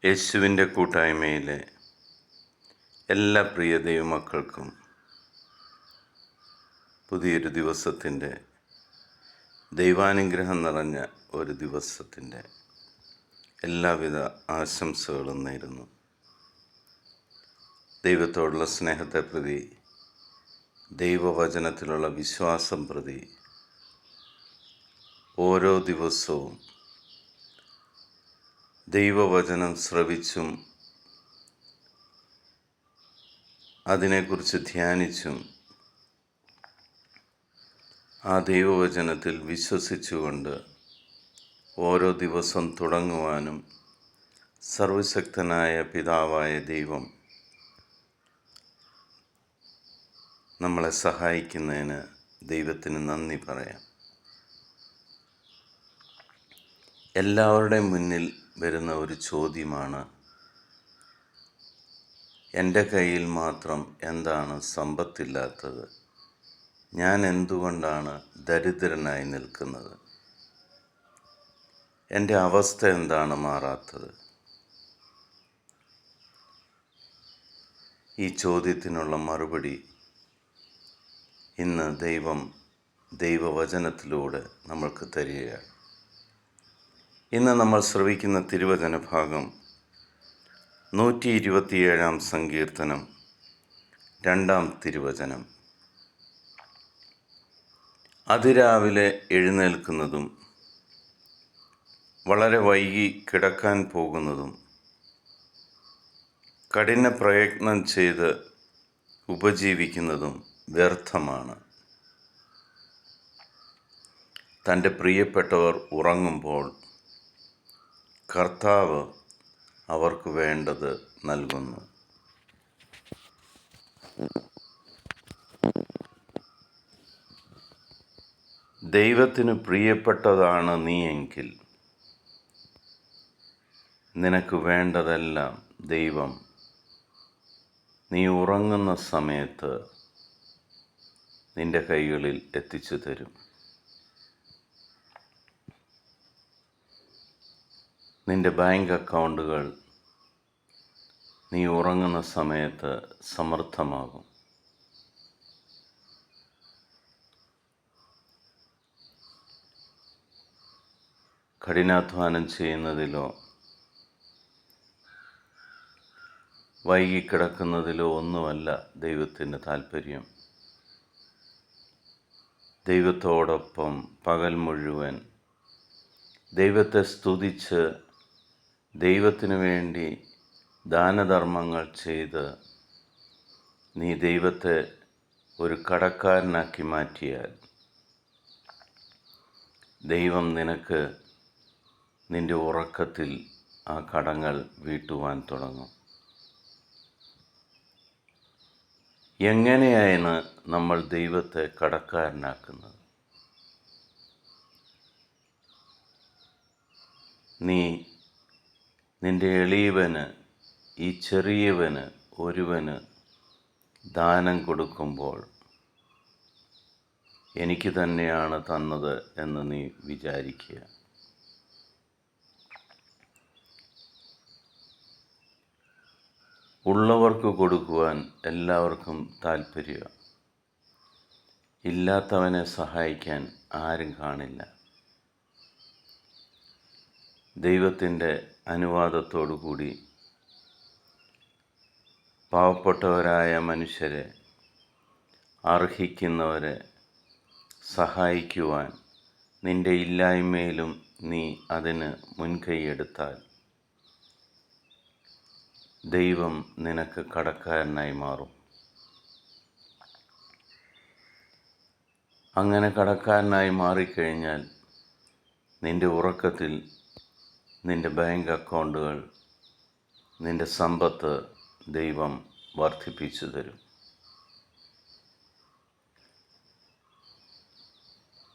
യേശുവിൻ്റെ കൂട്ടായ്മയിലെ എല്ലാ പ്രിയ ദൈവമക്കൾക്കും പുതിയൊരു ദിവസത്തിൻ്റെ ദൈവാനുഗ്രഹം നിറഞ്ഞ ഒരു ദിവസത്തിൻ്റെ എല്ലാവിധ ആശംസകളും നേരുന്നു. ദൈവത്തോടുള്ള സ്നേഹത്തെ പ്രതി, ദൈവവചനത്തിലുള്ള വിശ്വാസം പ്രതി ഓരോ ദിവസവും ദൈവവചനം ശ്രവിച്ചും അതിനെക്കുറിച്ച് ധ്യാനിച്ചും ആ ദൈവവചനത്തിൽ വിശ്വസിച്ചുകൊണ്ട് ഓരോ ദിവസം തുടങ്ങുവാനും സർവശക്തനായ പിതാവായ ദൈവം നമ്മളെ സഹായിക്കുന്നതിന് ദൈവത്തിന് നന്ദി പറയാം. എല്ലാവരുടെയും മുന്നിൽ വരുന്ന ഒരു ചോദ്യമാണ്, എൻ്റെ കയ്യിൽ മാത്രം എന്താണ് സമ്പത്തില്ലാത്തത്? ഞാൻ എന്തുകൊണ്ടാണ് ദരിദ്രനായി നിൽക്കുന്നത്? എൻ്റെ അവസ്ഥ എന്താണ് മാറാത്തത്? ഈ ചോദ്യത്തിനുള്ള മറുപടി ഇന്ന് ദൈവവചനത്തിലൂടെ നമ്മൾക്ക് തരികയാണ്. ഇന്ന് നമ്മൾ ശ്രവിക്കുന്ന തിരുവചന ഭാഗം 127 സങ്കീർത്തനം 2 തിരുവചനം. അതിരാവിലെ എഴുന്നേൽക്കുന്നതും വളരെ വൈകി കിടക്കാൻ പോകുന്നതും കഠിന പ്രയത്നം ചെയ്ത് ഉപജീവിക്കുന്നതും വ്യർത്ഥമാണ്. തൻ്റെ പ്രിയപ്പെട്ടവർ ഉറങ്ങുമ്പോൾ കർത്താവ് അവർക്ക് വേണ്ടത് നൽകുന്നു. ദൈവത്തിന് പ്രിയപ്പെട്ടതാണ് നീയെങ്കിൽ നിനക്ക് വേണ്ടതെല്ലാം ദൈവം നീ ഉറങ്ങുന്ന സമയത്ത് നിന്റെ കൈകളിൽ എത്തിച്ചു തരും. നിന്റെ ബാങ്ക് അക്കൗണ്ടുകൾ നീ ഉറങ്ങുന്ന സമയത്ത് സമൃദ്ധമാകും. കഠിനാധ്വാനം ചെയ്യുന്നതിലോ വൈകിക്കിടക്കുന്നതിലോ ഒന്നുമല്ല ദൈവത്തിൻ്റെ താല്പര്യം. ദൈവത്തോടൊപ്പം പകൽ മുഴുവൻ ദൈവത്തെ സ്തുതിച്ച് ദൈവത്തിനു വേണ്ടി ദാനധർമ്മങ്ങൾ ചെയ്ത് നീ ദൈവത്തെ ഒരു കടക്കാരനാക്കി മാറ്റിയാൽ ദൈവം നിനക്ക് നിന്റെ ഉറക്കത്തിൽ ആ കടങ്ങൾ വീട്ടുവാൻ തുടങ്ങും. എങ്ങനെയാണ് നമ്മൾ ദൈവത്തെ കടക്കാരനാക്കുന്നത്? നീ നിന്റെ എളിയവന്, ഈ ചെറിയവന് ഒരുവന് ദാനം കൊടുക്കുമ്പോൾ എനിക്ക് തന്നെയാണ് തന്നത് എന്ന് നീ വിചാരിക്കുക. ഉള്ളവർക്ക് കൊടുക്കുവാൻ എല്ലാവർക്കും താല്പര്യം. ഇല്ലാത്തവനെ സഹായിക്കാൻ ആരും കാണില്ല. ദൈവത്തിൻ്റെ അനുവാദത്തോടുകൂടി പാവപ്പെട്ടവരായ മനുഷ്യരെ, അർഹിക്കുന്നവരെ സഹായിക്കുവാൻ നിന്റെ ഇല്ലായ്മയിലും നീ അതിന് മുൻകൈയെടുത്താൽ ദൈവം നിനക്ക് കടക്കാരനായി മാറും. അങ്ങനെ കടക്കാരനായി മാറിക്കഴിഞ്ഞാൽ നിന്റെ ഉറക്കത്തിൽ നിന്റെ ബാങ്ക് അക്കൗണ്ടുകൾ, നിന്റെ സമ്പത്ത് ദൈവം വർദ്ധിപ്പിച്ചു തരും.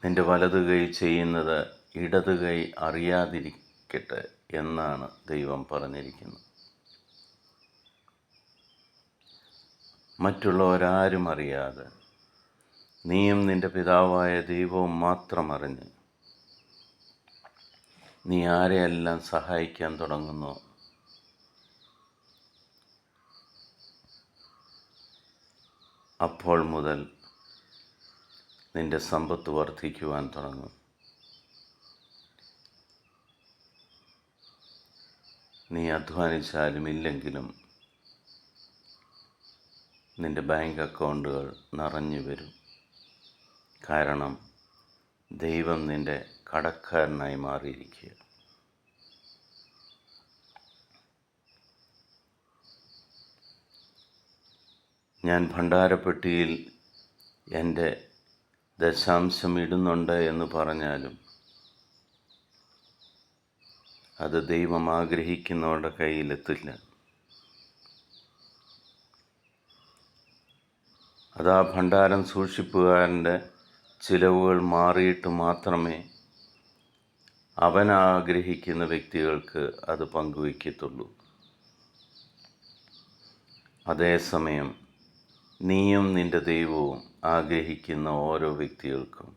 നിന്റെ വലത് കൈ ചെയ്യുന്നത് ഇടത് കൈ അറിയാതിരിക്കട്ടെ എന്നാണ് ദൈവം പറഞ്ഞിരിക്കുന്നത്. മറ്റുള്ളവരാരും അറിയാതെ നീയും നിന്റെ പിതാവായ ദൈവവും മാത്രം അറിഞ്ഞ് നീ ആരെയെല്ലാം സഹായിക്കാൻ തുടങ്ങുന്നു അപ്പോൾ മുതൽ നിന്റെ സമ്പത്ത് വർദ്ധിക്കുവാൻ തുടങ്ങും. നീ അധ്വാനിച്ചാലും ഇല്ലെങ്കിലും നിന്റെ ബാങ്ക് അക്കൗണ്ടുകൾ നിറഞ്ഞു വരും. കാരണം ദൈവം നിന്റെ കടക്കാരനായി മാറിയിരിക്കുക. ഞാൻ ഭണ്ഡാരപ്പെട്ടിയിൽ എൻ്റെ ദശാംശം ഇടുന്നുണ്ട് എന്ന് പറഞ്ഞാലും അത് ദൈവം ആഗ്രഹിക്കുന്നവരുടെ കയ്യിലെത്തില്ല. അത് ആ ഭണ്ഡാരം സൂക്ഷിപ്പുകാരൻ്റെ ചിലവുകൾ മാറിയിട്ട് മാത്രമേ അവൻ ആഗ്രഹിക്കുന്ന വ്യക്തികൾക്ക് അത് പങ്കുവയ്ക്കത്തുള്ളൂ. അതേസമയം നീയും നിന്റെ ദൈവവും ആഗ്രഹിക്കുന്ന ഓരോ വ്യക്തികൾക്കും,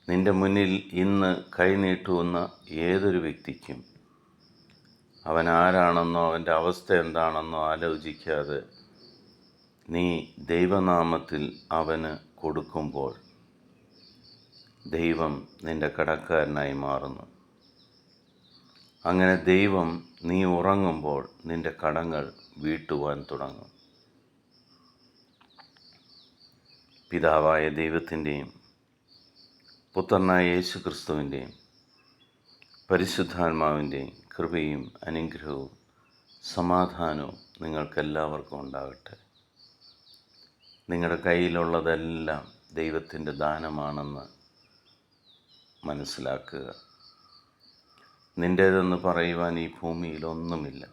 നിന്റെ മുന്നിൽ ഇന്ന് കൈനീട്ടുന്ന ഏതൊരു വ്യക്തിക്കും, അവൻ ആരാണെന്നോ അവൻ്റെ അവസ്ഥ എന്താണെന്നോ ആലോചിക്കാതെ നീ ദൈവനാമത്തിൽ അവന് കൊടുക്കുമ്പോൾ ദൈവം നിന്റെ കടക്കാരനായി മാറുന്നു. അങ്ങനെ ദൈവം നീ ഉറങ്ങുമ്പോൾ നിന്റെ കടങ്ങൾ വീട്ടുവാൻ തുടങ്ങും. പിതാവായ ദൈവത്തിൻ്റെയും പുത്രനായ യേശു ക്രിസ്തുവിൻ്റെയും പരിശുദ്ധാത്മാവിൻ്റെയും കൃപയും അനുഗ്രഹവും സമാധാനവും നിങ്ങൾക്കെല്ലാവർക്കും ഉണ്ടാകട്ടെ. നിങ്ങളുടെ കയ്യിലുള്ളതെല്ലാം ദൈവത്തിൻ്റെ ദാനമാണെന്ന് മനസ്സിലാക്കുക. നിൻ്റേതെന്ന് പറയുവാൻ ഈ ഭൂമിയിൽ ഒന്നുമില്ല.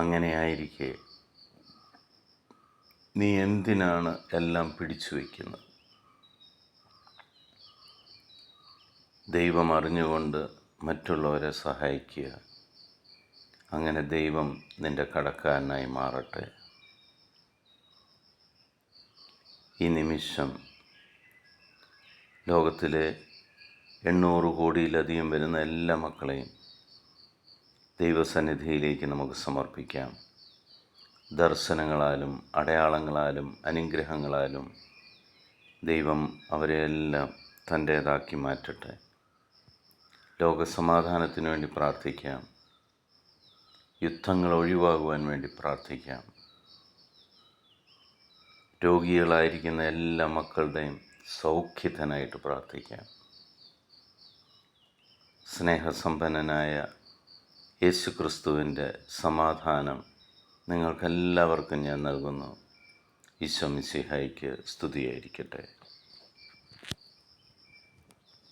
അങ്ങനെയായിരിക്കെ നീ എന്തിനാണ് എല്ലാം പിടിച്ചു വയ്ക്കുന്നത്? ദൈവം അറിഞ്ഞുകൊണ്ട് മറ്റുള്ളവരെ സഹായിക്കുക. അങ്ങനെ ദൈവം നിൻ്റെ കടക്കാരനായി മാറട്ടെ. ഈ നിമിഷം ലോകത്തിലെ 800 കോടിയിലധികം വരുന്ന എല്ലാ മക്കളെയും ദൈവസന്നിധിയിലേക്ക് നമുക്ക് സമർപ്പിക്കാം. ദർശനങ്ങളാലും അടയാളങ്ങളാലും അനുഗ്രഹങ്ങളാലും ദൈവം അവരെയെല്ലാം തൻ്റേതാക്കി മാറ്റട്ടെ. ലോകസമാധാനത്തിന് വേണ്ടി പ്രാർത്ഥിക്കാം. യുദ്ധങ്ങൾ ഒഴിവാകുവാൻ വേണ്ടി പ്രാർത്ഥിക്കാം. രോഗികളായിരിക്കുന്ന എല്ലാ മക്കളുടെയും സൗഖ്യത്തിനായിട്ട് പ്രാർത്ഥിക്കാം. സ്നേഹസമ്പന്നനായ യേശു ക്രിസ്തുവിൻ്റെ സമാധാനം നിങ്ങൾക്കെല്ലാവർക്കും ഞാൻ നൽകുന്നു. ഈശോ മിശിഹായ്ക്ക് സ്തുതിയായിരിക്കട്ടെ.